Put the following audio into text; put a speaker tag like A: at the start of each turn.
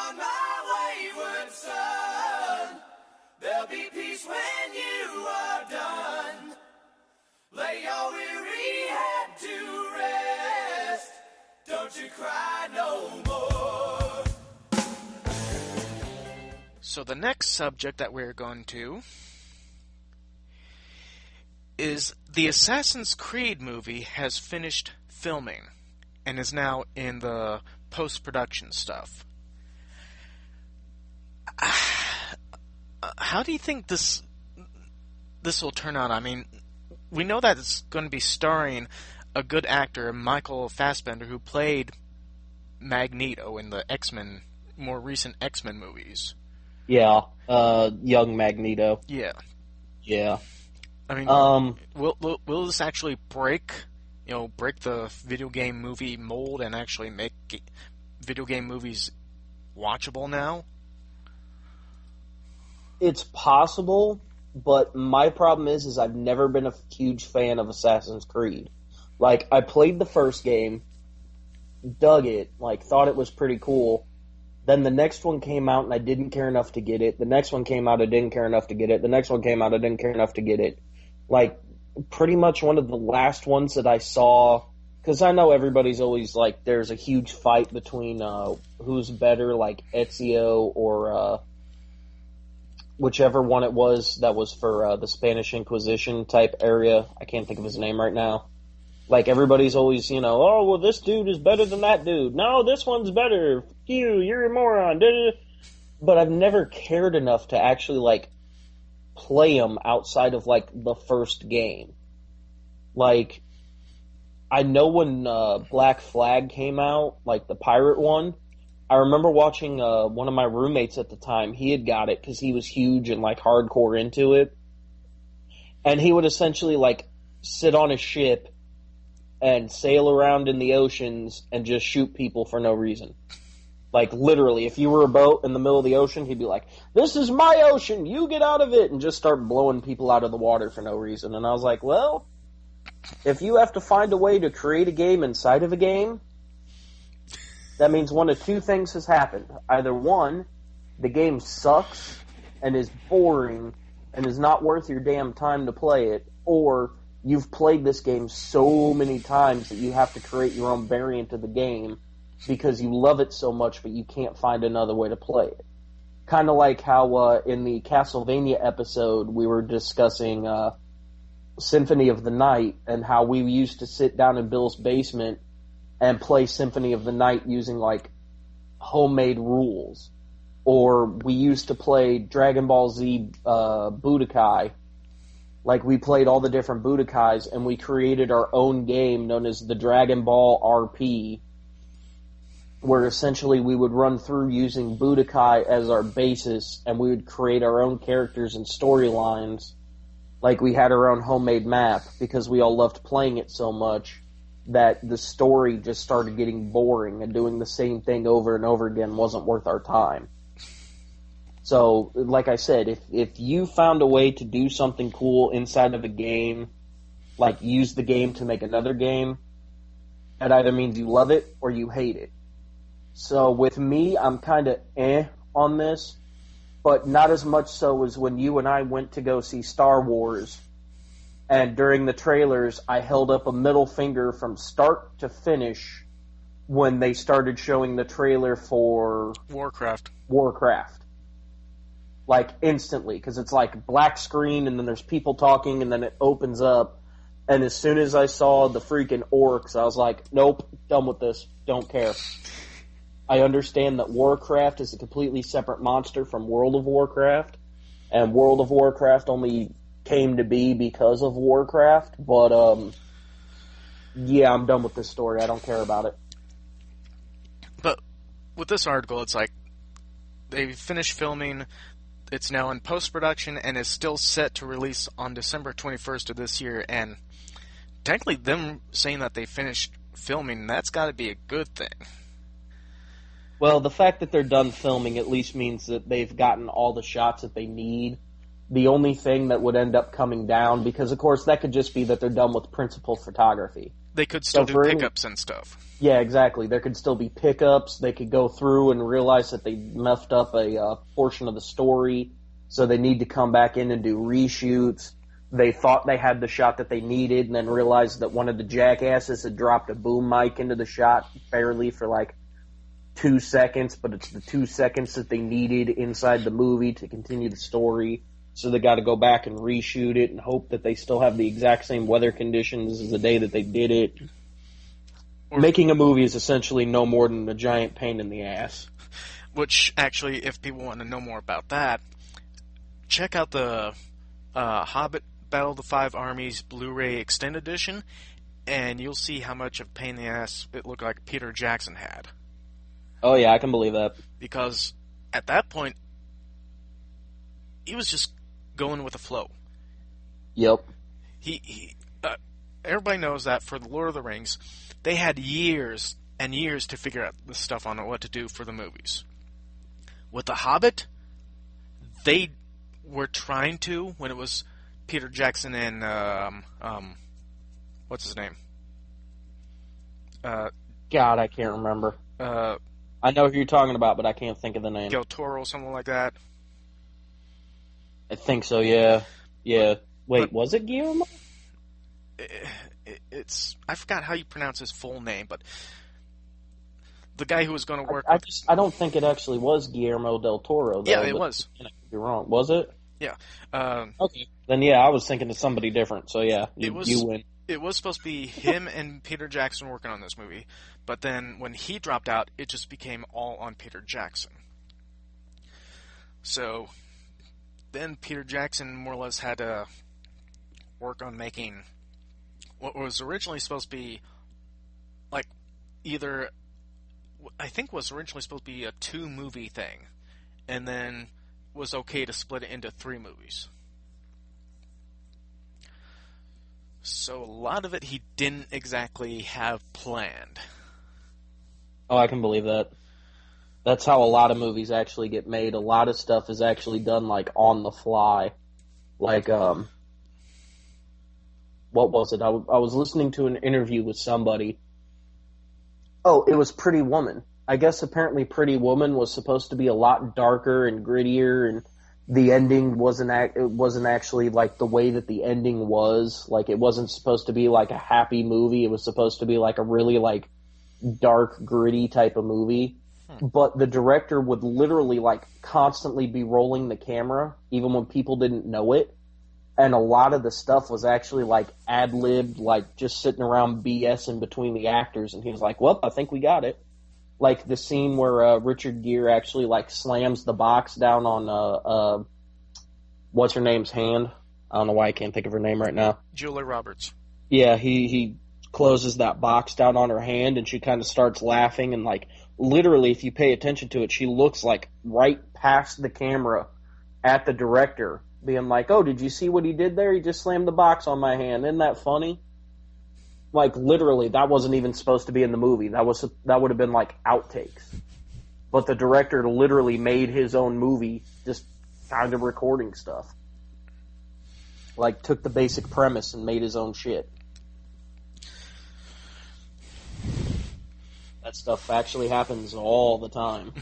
A: on, my wayward son. There'll be peace when you are done. Lay your weary head to rest. Don't you cry no more.
B: So the next subject that we're going to is the Assassin's Creed movie has finished filming and is now in the post-production stuff. How do you think this will turn out? I mean, we know that it's going to be starring a good actor, Michael Fassbender, who played Magneto in the X-Men, more recent X-Men movies.
C: Yeah, young Magneto.
B: Yeah.
C: Yeah.
B: I mean, will this actually break the video game movie mold and actually make video game movies watchable now?
C: It's possible, but my problem is I've never been a huge fan of Assassin's Creed. Like, I played the first game, dug it, like, thought it was pretty cool. Then the next one came out and I didn't care enough to get it. The next one came out, I didn't care enough to get it. The next one came out, I didn't care enough to get it. Like, pretty much one of the last ones that I saw, because I know everybody's always like, there's a huge fight between who's better, like Ezio or whichever one it was that was for the Spanish Inquisition type area. I can't think of his name right now. Like, everybody's always, oh, well, this dude is better than that dude. No, this one's better. You're a moron. But I've never cared enough to actually, like, play them outside of, like, the first game. Like, I know when Black Flag came out, like, the pirate one, I remember watching one of my roommates at the time. He had got it because he was huge and, like, hardcore into it. And he would essentially, like, sit on a ship and sail around in the oceans and just shoot people for no reason. Like, literally, if you were a boat in the middle of the ocean, he'd be like, "This is my ocean, you get out of it," and just start blowing people out of the water for no reason. And I was like, well, if you have to find a way to create a game inside of a game, that means one of two things has happened. Either one, the game sucks and is boring and is not worth your damn time to play it, or you've played this game so many times that you have to create your own variant of the game because you love it so much but you can't find another way to play it. Kind of like how in the Castlevania episode we were discussing Symphony of the Night and how we used to sit down in Bill's basement and play Symphony of the Night using, like, homemade rules. Or we used to play Dragon Ball Z Budokai. Like, we played all the different Budokais, and we created our own game known as the Dragon Ball RP, where essentially we would run through using Budokai as our basis, and we would create our own characters and storylines. Like, we had our own homemade map, because we all loved playing it so much that the story just started getting boring, and doing the same thing over and over again wasn't worth our time. So, like I said, if you found a way to do something cool inside of a game, like use the game to make another game, that either means you love it or you hate it. So with me, I'm kind of on this, but not as much so as when you and I went to go see Star Wars, and during the trailers, I held up a middle finger from start to finish when they started showing the trailer for
B: Warcraft.
C: Like, instantly, because it's like black screen, and then there's people talking, and then it opens up, and as soon as I saw the freaking orcs, I was like, nope, done with this, don't care. I understand that Warcraft is a completely separate monster from World of Warcraft, and World of Warcraft only came to be because of Warcraft, but, yeah, I'm done with this story, I don't care about it.
B: But with this article, it's like, they finished filming. It's now in post-production and is still set to release on December 21st of this year. And technically, them saying that they finished filming, that's got to be a good thing.
C: Well, the fact that they're done filming at least means that they've gotten all the shots that they need. The only thing that would end up coming down, because of course that could just be that they're done with principal photography.
B: They could still do
C: for any-
B: pickups and stuff.
C: Yeah, exactly. There could still be pickups. They could go through and realize that they messed up a portion of the story, so they need to come back in and do reshoots. They thought they had the shot that they needed, and then realized that one of the jackasses had dropped a boom mic into the shot barely for like 2 seconds, but it's the 2 seconds that they needed inside the movie to continue the story. So they got to go back and reshoot it and hope that they still have the exact same weather conditions as the day that they did it. Making a movie is essentially no more than a giant pain in the ass.
B: Which, actually, if people want to know more about that, check out the Hobbit Battle of the Five Armies Blu-ray Extended Edition, and you'll see how much of a pain in the ass it looked like Peter Jackson had.
C: Oh yeah, I can believe that.
B: Because at that point, he was just going with the flow.
C: Yep.
B: Everybody knows that for the Lord of the Rings, they had years and years to figure out the stuff on what to do for the movies. With The Hobbit, they were trying to, when it was Peter Jackson and, what's his name?
C: God, I can't remember. I know who you're talking about, but I can't think of the name.
B: Del Toro, something like that.
C: I think so, yeah. Yeah. Wait, was it Guillermo?
B: I forgot how you pronounce his full name, but the guy who was going to work
C: I don't think it actually was Guillermo del Toro, though.
B: Yeah, it was.
C: You're wrong. Was it?
B: Yeah.
C: Okay. Then, yeah, I was thinking of somebody different, so yeah, you win.
B: It was supposed to be him and Peter Jackson working on this movie, but then when he dropped out, it just became all on Peter Jackson. So then Peter Jackson more or less had to work on making what was originally supposed to be like I think was originally supposed to be a 2-movie thing, and then was okay to split it into 3 movies. So a lot of it he didn't exactly have planned.
C: Oh, I can believe that. That's how a lot of movies actually get made. A lot of stuff is actually done, like, on the fly. Like, what was it? I was listening to an interview with somebody. Oh, it was Pretty Woman. I guess apparently Pretty Woman was supposed to be a lot darker and grittier, and the ending wasn't actually like the way that the ending was. Like, it wasn't supposed to be like a happy movie. It was supposed to be like a really like dark, gritty type of movie. But the director would literally like constantly be rolling the camera, even when people didn't know it. And a lot of the stuff was actually like ad-libbed, like just sitting around BSing between the actors. And he was like, well, I think we got it. Like the scene where Richard Gere actually like slams the box down on what's her name's hand. I don't know why I can't think of her name right now.
B: Julia Roberts.
C: Yeah, he closes that box down on her hand, and she kind of starts laughing, and like literally, if you pay attention to it, she looks like right past the camera at the director, being like, "Oh, did you see what he did there? He just slammed the box on my hand. Isn't that funny?" Like, literally, that wasn't even supposed to be in the movie. That would have been, like, outtakes. But the director literally made his own movie, just kind of recording stuff. Like, took the basic premise and made his own shit. That stuff actually happens all the time.